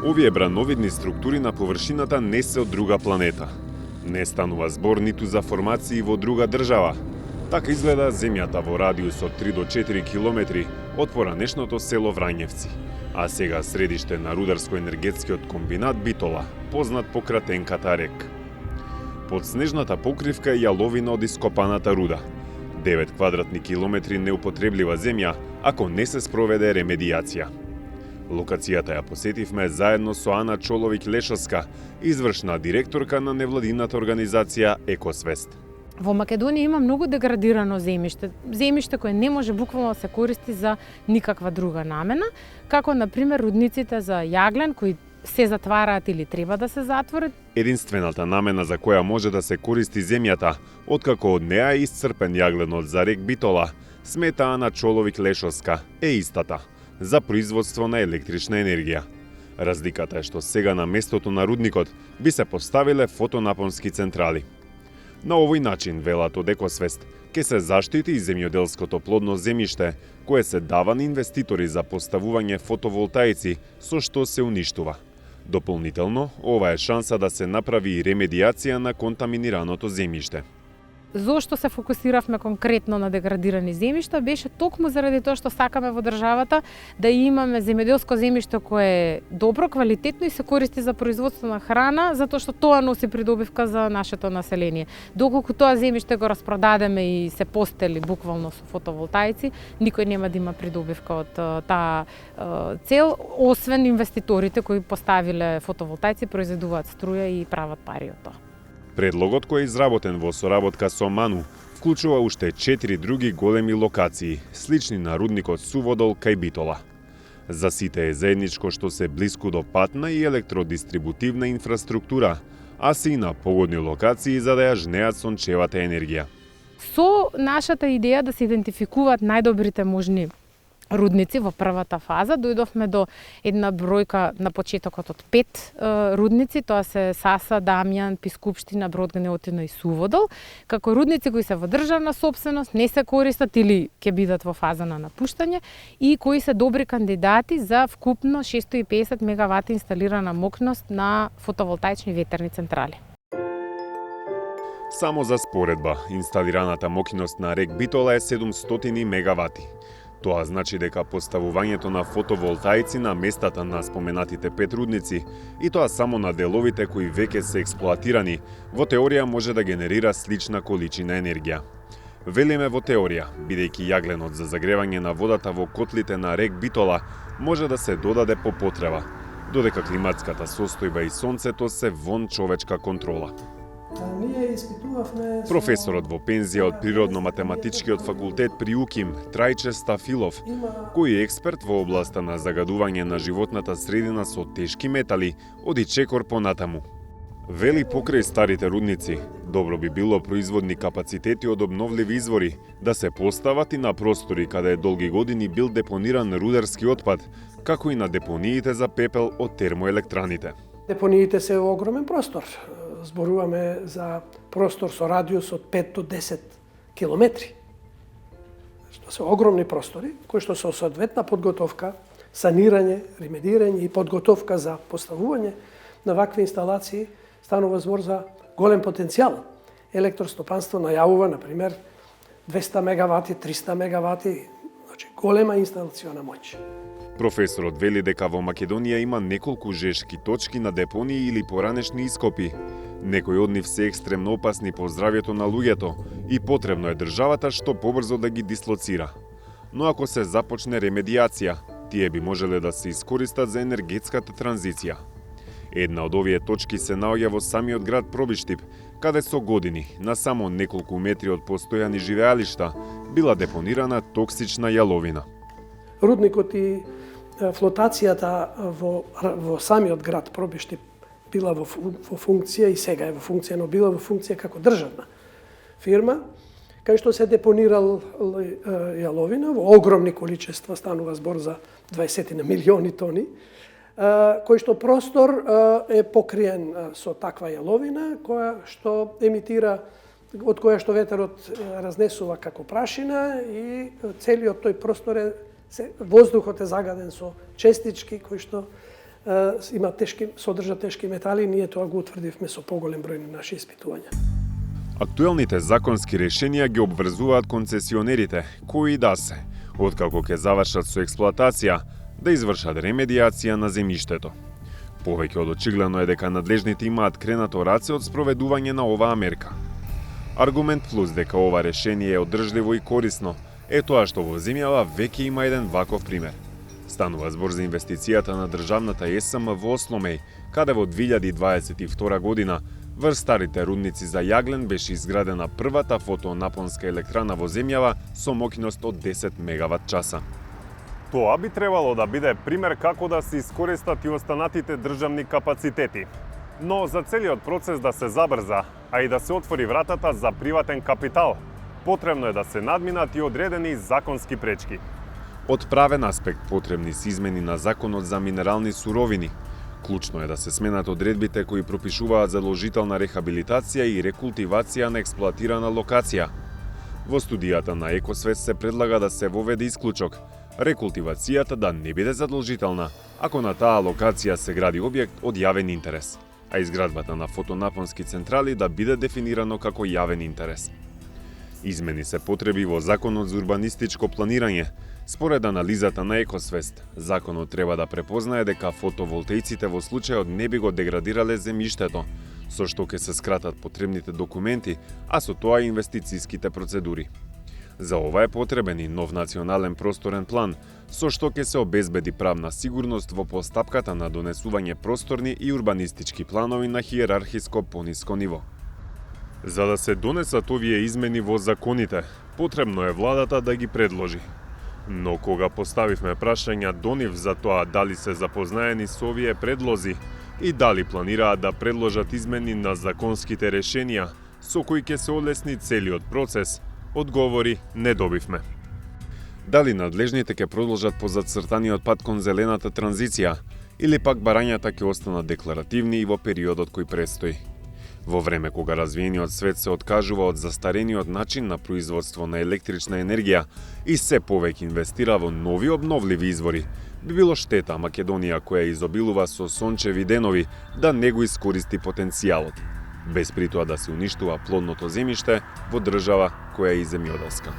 Овие брановидни структури на површината не се од друга планета. Не станува збор ниту за формации во друга држава. Така изгледа земјата во радиус од 3 до 4 километри од поранешното село Врањевци, а сега средиште на рударско-енергетскиот комбинат Битола, познат по кратенката рек. Под снежната покривка е јаловина од ископаната руда. 9 квадратни километри неупотреблива земја, ако не се спроведе ремедијација. Локацијата ја посетивме заедно со Ана Чоловик-Лешовска, извршна директорка на невладината организација Екосвест. Во Македонија има многу деградирано земјиште кое не може буквално да се користи за никаква друга намена, како на пример рудниците за јаглен кои се затвараат или треба да се затворат. Единствената намена за која може да се користи земјата, откако од неа е исцрпен јагленот за рек Битола, смета Ана Чоловик-Лешовска, е истата – за производство на електрична енергија. Разликата е што сега на местото на рудникот би се поставиле фотонапонски централи. На овој начин, велат од Екосвест, ќе се заштити и земјоделското плодно земјиште, кое се дава на инвеститори за поставување фотоволтаици, со што се уништува. Дополнително, ова е шанса да се направи и ремедијација на контаминираното земјиште. Зошто се фокусиравме конкретно на деградирани земјишта беше токму заради тоа што сакаме во државата да имаме земјоделско земјиште кое е добро, квалитетно и се користи за производство на храна, затоа што тоа носи придобивка за нашето население. Доколку тоа земјиште го распродадеме и се постели буквално со фотоволтаици, никој нема да има придобивка од таа цел, освен инвеститорите кои поставиле фотоволтаици, произведуваат струја и прават пари од тоа. Предлогот кој е изработен во соработка со МАНУ вклучува уште 4 други големи локации, слични на рудникот Суводол кај Битола. За сите е заедничко што се блиску до патна и електродистрибутивна инфраструктура, а се и на погодни локации за да ја жнеат сончевата енергија. Со нашата идеја да се идентификуваат најдобрите можни рудници во првата фаза, дојдовме до една бројка на почетокот од 5 рудници, тоа се Саса, Дамјан, Пискупштина, Брод, Гнеотино и Суводол, како рудници кои се во државна сопственост, не се користат или ќе бидат во фаза на напуштање и кои се добри кандидати за вкупно 650 мегавати инсталирана мокност на фотоволтаични ветерни централи. Само за споредба, инсталираната мокност на рек Битола е 700 мегавати. Тоа значи дека поставувањето на фотоволтаици на местата на споменатите 5 рудници, и тоа само на деловите кои веќе се експлоатирани, во теорија може да генерира слична количина енергија. Велиме во теорија, бидејќи јагленот за загревање на водата во котлите на рек Битола може да се додаде по потреба, додека климатската состојба и сонцето се вон човечка контрола. Професорот во пензија од Природно-математичкиот факултет при УКИМ, Трајче Стафилов, кој е експерт во областа на загадување на животната средина со тешки метали, оди чекор понатаму. Вели покрај старите рудници, добро би било производни капацитети од обновливи извори да се постават и на простори каде долги години бил депониран рударски отпад, како и на депониите за пепел од термоелектраните. Депониите се во огромен простор. Зборуваме за простор со радиус од 5 до 10 километри. Што се огромни простори, кои што со соодветна подготовка, санирање, ремедирање и подготовка за поставување на вакви инсталации, станува збор за голем потенцијал. Електростопанство најавува, например, 200 мегавати, 300 мегавати, значи голема инсталациона моќ. Професорот вели дека во Македонија има неколку жешки точки на депонии или поранешни ископи. Некои од нив се екстремно опасни по здравјето на луѓето и потребно е државата што побрзо да ги дислоцира. Но ако се започне ремедијација, тие би можеле да се искористат за енергетската транзиција. Една од овие точки се наоѓа во самиот град Пробиштип, каде со години, на само неколку метри од постојани живеалишта, била депонирана токсична јаловина. Рудникот и флотацијата во самиот град Пробиштип била во функција и сега е во функција, но била во функција како државна фирма, кај што се депонирал јаловина во огромни количества, станува збор за 20 на милиони тони, кој што простор е покриен со таква јаловина, од која што ветерот разнесува како прашина и целиот тој простор воздухот е загаден со честички кои што содржа тешки метали, ние тоа го утврдивме со поголем број на наши испитувања. Актуелните законски решенија ги обврзуваат концесионерите, кои да се, откако ќе завршат со експлоатација, да извршат ремедијација на земјиштето. Повеќе од очигледно е дека надлежните имаат кренато раце од спроведување на оваа мерка. Аргумент плюс дека ова решение е одржливо и корисно е тоа што во земјава веќе има еден ваков пример. Станува збор за инвестицијата на државната ЕСМ во Осломеј, каде во 2022 година врз старите рудници за јаглен беше изградена првата фотонапонска електрана во земјава со моќност од 10 мегават часа. Тоа би требало да биде пример како да се искористат и останатите државни капацитети. Но за целиот процес да се забрза, а и да се отвори вратата за приватен капитал, потребно е да се надминат и одредени законски пречки. Од правен аспект потребни се измени на законот за минерални суровини. Клучно е да се сменат одредбите кои пропишуваат задолжителна рехабилитација и рекултивација на експлоатирана локација. Во студијата на Екосвет се предлага да се воведе исклучок, рекултивацијата да не биде задолжителна, ако на таа локација се гради објект од јавен интерес, а изградбата на фотонапонски централи да биде дефинирано како јавен интерес. Измени се потреби во Законот за урбанистичко планирање. Според анализата на Екосвест, законот треба да препознае дека фотоволтеиците во случајот не би го деградирале земјиштето, со што ќе се скратат потребните документи, а со тоа и инвестицијските процедури. За ова е потребен и нов национален просторен план, со што ќе се обезбеди правна сигурност во постапката на донесување просторни и урбанистички планови на хиерархиско пониско ниво. За да се донесат овие измени во законите, потребно е владата да ги предложи. Но кога поставивме прашања до нив за тоа дали се запознаени со овие предлози и дали планираат да предложат измени на законските решенија со кои ќе се олесни целиот процес, одговори не добивме. Дали надлежните ќе продолжат по зацртаниот пат кон зелената транзиција или пак барањата ќе останат декларативни и во периодот кој предстои. Во време кога развиениот свет се откажува од застарениот начин на производство на електрична енергија и се повеќе инвестира во нови обновливи извори, би било штета Македонија, која изобилува со сончеви денови, да не го искористи потенцијалот, без при тоа да се уништува плодното земјиште во држава која е и земјоделска.